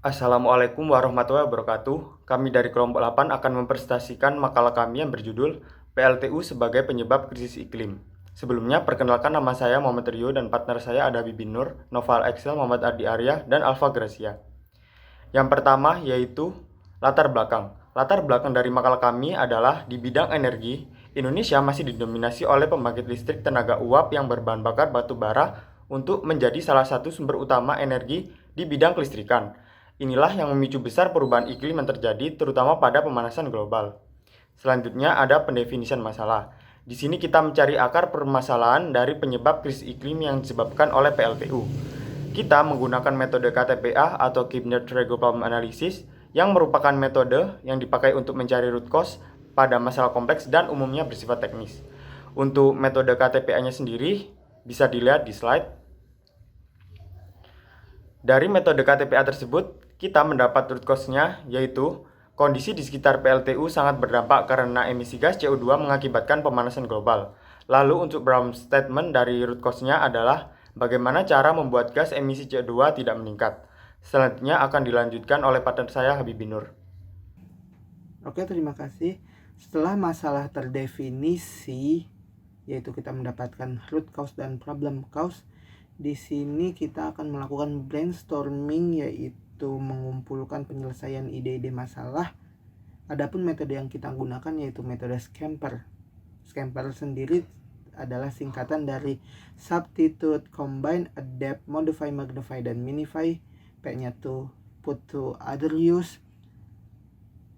Assalamualaikum warahmatullahi wabarakatuh. Kami dari kelompok 8 akan mempresentasikan makalah kami yang berjudul PLTU sebagai penyebab krisis iklim. Sebelumnya, perkenalkan nama saya Muhammad Rio dan partner saya ada Bibi Nur, Noval Excel, Muhammad Ardi Arya, dan Alfa Gracia. Yang pertama yaitu latar belakang. Latar belakang dari makalah kami adalah di bidang energi, Indonesia masih didominasi oleh pembangkit listrik tenaga uap yang berbahan bakar batu bara untuk menjadi salah satu sumber utama energi di bidang kelistrikan. Inilah yang memicu besar perubahan iklim yang terjadi terutama pada pemanasan global. Selanjutnya ada pendefinisian masalah. Di sini kita mencari akar permasalahan dari penyebab krisis iklim yang disebabkan oleh PLTU. Kita menggunakan metode KTPA atau Keep Net Trigger Problem Analysis yang merupakan metode yang dipakai untuk mencari root cause pada masalah kompleks dan umumnya bersifat teknis. Untuk metode KTPA-nya sendiri bisa dilihat di slide. Dari metode KTPA tersebut, kita mendapat root cause-nya, yaitu kondisi di sekitar PLTU sangat berdampak karena emisi gas CO2 mengakibatkan pemanasan global. Lalu untuk Brown statement dari root cause-nya adalah bagaimana cara membuat gas emisi CO2 tidak meningkat. Selanjutnya akan dilanjutkan oleh partner saya Habibie Nur. Oke, terima kasih. Setelah masalah terdefinisi, yaitu kita mendapatkan root cause dan problem cause, di sini kita akan melakukan brainstorming, yaitu mengumpulkan penyelesaian ide-ide masalah. Adapun metode yang kita gunakan yaitu metode Scamper. Scamper sendiri adalah singkatan dari Substitute, Combine, Adapt, Modify, Magnify, dan Minify. P-nya tuh Put to Other Use,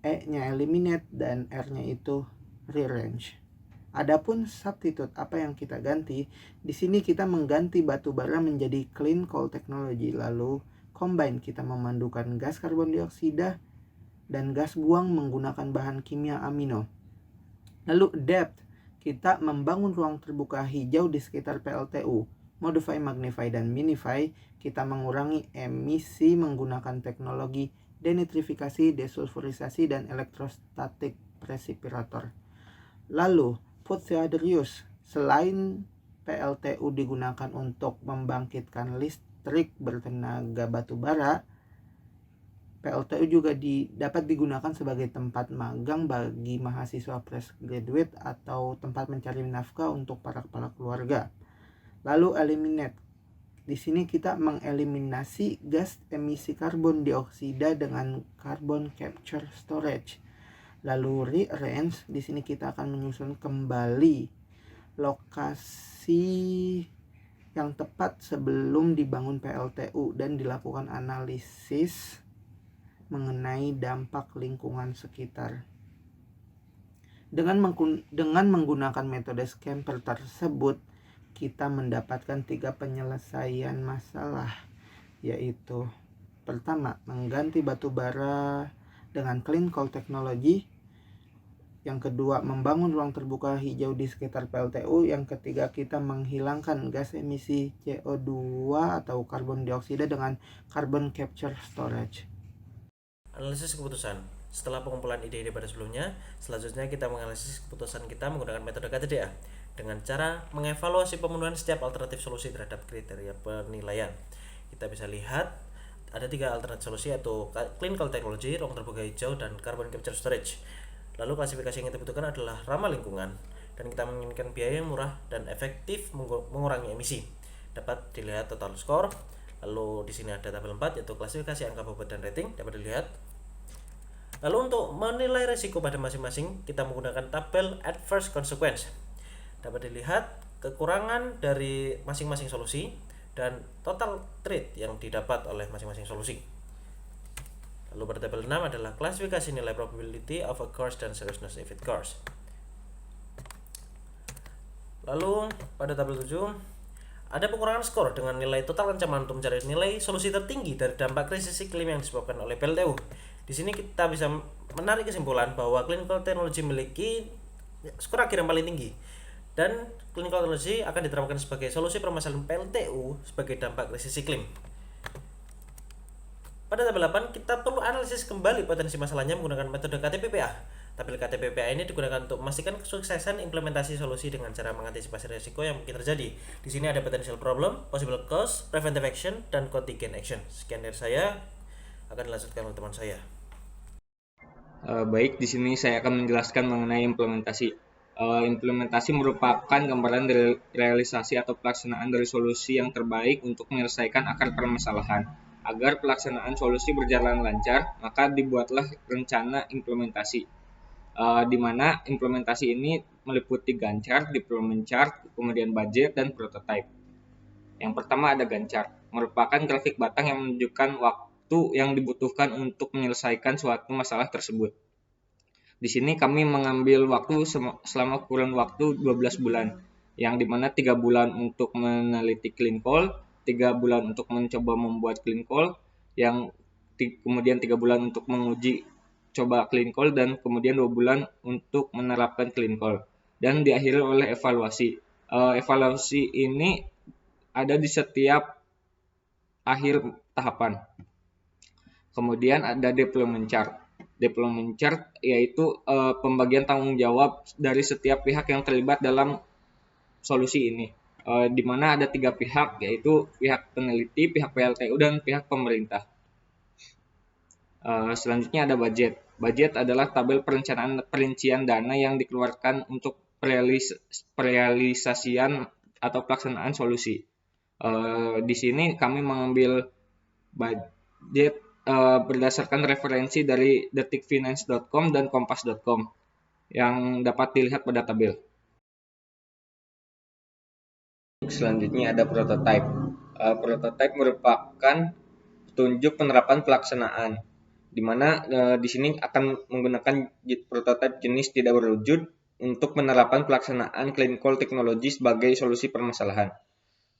E-nya Eliminate, dan R-nya itu Rearrange. Adapun substitute, apa yang kita ganti? Di sini kita mengganti batu bara menjadi clean coal technology. Lalu combine, kita memandukan gas karbon dioksida dan gas buang menggunakan bahan kimia amino. Lalu adapt, kita membangun ruang terbuka hijau di sekitar PLTU. Modify, magnify, dan minify, kita mengurangi emisi menggunakan teknologi denitrifikasi, desulfurisasi, dan elektrostatik precipitator. Lalu put to other use, selain PLTU digunakan untuk membangkitkan listrik bertenaga batu bara, PLTU juga dapat digunakan sebagai tempat magang bagi mahasiswa fresh graduate atau tempat mencari nafkah untuk para kepala keluarga. Lalu eliminate, di sini kita mengeliminasi gas emisi karbon dioksida dengan carbon capture storage. Lalu rearrange, di sini kita akan menyusun kembali lokasi yang tepat sebelum dibangun PLTU dan dilakukan analisis mengenai dampak lingkungan sekitar. Dengan menggunakan metode Scamper tersebut, kita mendapatkan 3 penyelesaian masalah, yaitu pertama, mengganti batu bara dengan clean coal technology. Yang kedua, membangun ruang terbuka hijau di sekitar PLTU. Yang ketiga, kita menghilangkan gas emisi CO2 atau karbon dioksida dengan carbon capture storage. Analisis keputusan. Setelah pengumpulan ide-ide pada sebelumnya, selanjutnya kita menganalisis keputusan kita menggunakan metode KTDA dengan cara mengevaluasi pemenuhan setiap alternatif solusi terhadap kriteria penilaian. Kita bisa lihat ada 3 alternatif solusi, yaitu clean coal technology, ruang terbuka hijau, dan carbon capture storage. Lalu klasifikasi yang kita butuhkan adalah ramah lingkungan, dan kita menginginkan biaya yang murah dan efektif mengurangi emisi. Dapat dilihat total score. Lalu di sini ada tabel 4, yaitu klasifikasi angka bobot dan rating, dapat dilihat. Lalu untuk menilai resiko pada masing-masing, kita menggunakan tabel adverse consequence. Dapat dilihat kekurangan dari masing-masing solusi dan total trade yang didapat oleh masing-masing solusi. Lalu pada tabel 6 adalah klasifikasi nilai probability of occurrence dan seriousness if it occurs. Lalu pada tabel 7 ada pengurangan skor dengan nilai total ancaman untuk mencari nilai solusi tertinggi dari dampak krisis iklim yang disebabkan oleh PLTU. Di sini kita bisa menarik kesimpulan bahwa clean coal technology memiliki skor akhir yang paling tinggi, dan clean coal technology akan diterapkan sebagai solusi permasalahan PLTU sebagai dampak krisis iklim. Pada tabel 8 kita perlu analisis kembali potensi masalahnya menggunakan metode KTPPA. Tabel KTPPA ini digunakan untuk memastikan kesuksesan implementasi solusi dengan cara mengantisipasi risiko yang mungkin terjadi. Di sini ada potential problem, possible cause, preventive action, dan contingent action. Sekian dari saya. Akan dilanjutkan oleh teman saya. Baik, di sini saya akan menjelaskan mengenai implementasi. Implementasi merupakan gambaran dari realisasi atau pelaksanaan dari solusi yang terbaik untuk menyelesaikan akar permasalahan. Agar pelaksanaan solusi berjalan lancar, maka dibuatlah rencana implementasi, di mana implementasi ini meliputi Gantt chart, deployment chart, kemudian budget, dan prototype. Yang pertama ada Gantt chart, merupakan grafik batang yang menunjukkan waktu yang dibutuhkan untuk menyelesaikan suatu masalah tersebut. Di sini kami mengambil waktu selama kurun waktu 12 bulan, yang dimana 3 bulan untuk meneliti clean call, 3 bulan untuk mencoba membuat clean call, yang kemudian 3 bulan untuk menguji coba clean call, dan kemudian 2 bulan untuk menerapkan clean call. Dan diakhiri oleh evaluasi. Evaluasi ini ada di setiap akhir tahapan. Kemudian ada deployment chart. Deployment chart yaitu pembagian tanggung jawab dari setiap pihak yang terlibat dalam solusi ini. Di mana ada 3 pihak, yaitu pihak peneliti, pihak PLTU, dan pihak pemerintah. Selanjutnya ada budget. Budget adalah tabel perencanaan perincian dana yang dikeluarkan untuk perealisasian atau pelaksanaan solusi. Di sini kami mengambil budget berdasarkan referensi dari detikfinance.com dan kompas.com yang dapat dilihat pada tabel. Selanjutnya ada prototype. Prototype merupakan petunjuk penerapan pelaksanaan, di mana di sini akan menggunakan prototype jenis tidak berwujud untuk penerapan pelaksanaan clean call teknologi sebagai solusi permasalahan.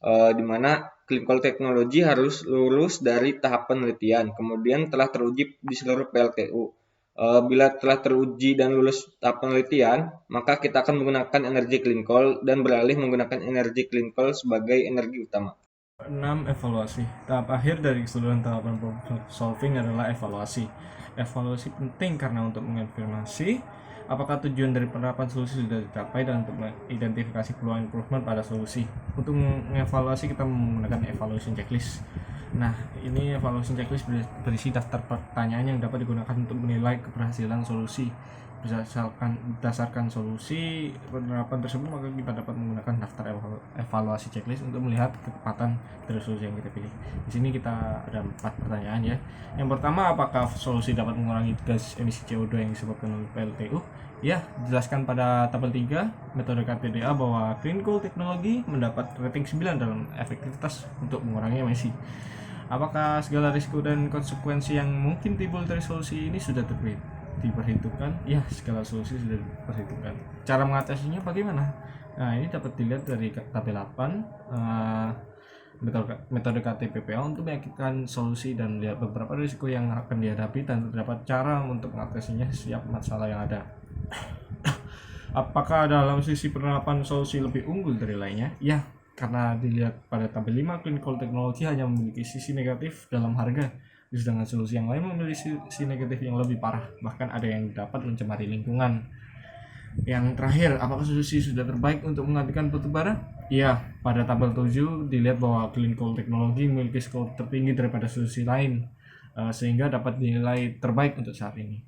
Di mana clean call teknologi harus lulus dari tahap penelitian, kemudian telah teruji di seluruh PLTU. Bila telah teruji dan lulus tahap penelitian, maka kita akan menggunakan energi clean call dan beralih menggunakan energi clean call sebagai energi utama. 6. Evaluasi. Tahap akhir dari keseluruhan tahapan problem solving adalah evaluasi. Evaluasi penting karena untuk mengonfirmasi apakah tujuan dari penerapan solusi sudah dicapai dan untuk mengidentifikasi peluang improvement pada solusi. Untuk mengevaluasi kita menggunakan evaluation checklist. Nah, ini evaluation checklist berisi daftar pertanyaan yang dapat digunakan untuk menilai keberhasilan solusi. Berdasarkan solusi penerapan tersebut, maka kita dapat menggunakan daftar evaluasi checklist untuk melihat ketepatan dari solusi yang kita pilih. Di sini kita ada 4 pertanyaan ya. Yang pertama, apakah solusi dapat mengurangi gas emisi CO2 yang disebabkan oleh PLTU? Ya, dijelaskan pada tabel 3 metode KTDA bahwa clean coal teknologi mendapat rating 9 dalam efektivitas untuk mengurangi emisi. Apakah segala risiko dan konsekuensi yang mungkin timbul dari solusi ini sudah diperhitungkan? Ya, segala solusi sudah diperhitungkan. Cara mengatasinya bagaimana? Nah, ini dapat dilihat dari tabel 8 metode KTPPA untuk meyakinkan solusi dan melihat beberapa risiko yang akan dihadapi dan terdapat cara untuk mengatasinya setiap masalah yang ada. Apakah dalam sisi penerapan solusi lebih unggul dari lainnya? Ya, karena dilihat pada tabel 5, clean coal teknologi hanya memiliki sisi negatif dalam harga, sedangkan solusi yang lain memiliki sisi negatif yang lebih parah, bahkan ada yang dapat mencemari lingkungan. Yang terakhir, apakah solusi sudah terbaik untuk menggantikan batu bara? Iya, pada tabel 7 dilihat bahwa clean coal teknologi memiliki skor tertinggi daripada solusi lain, sehingga dapat dinilai terbaik untuk saat ini.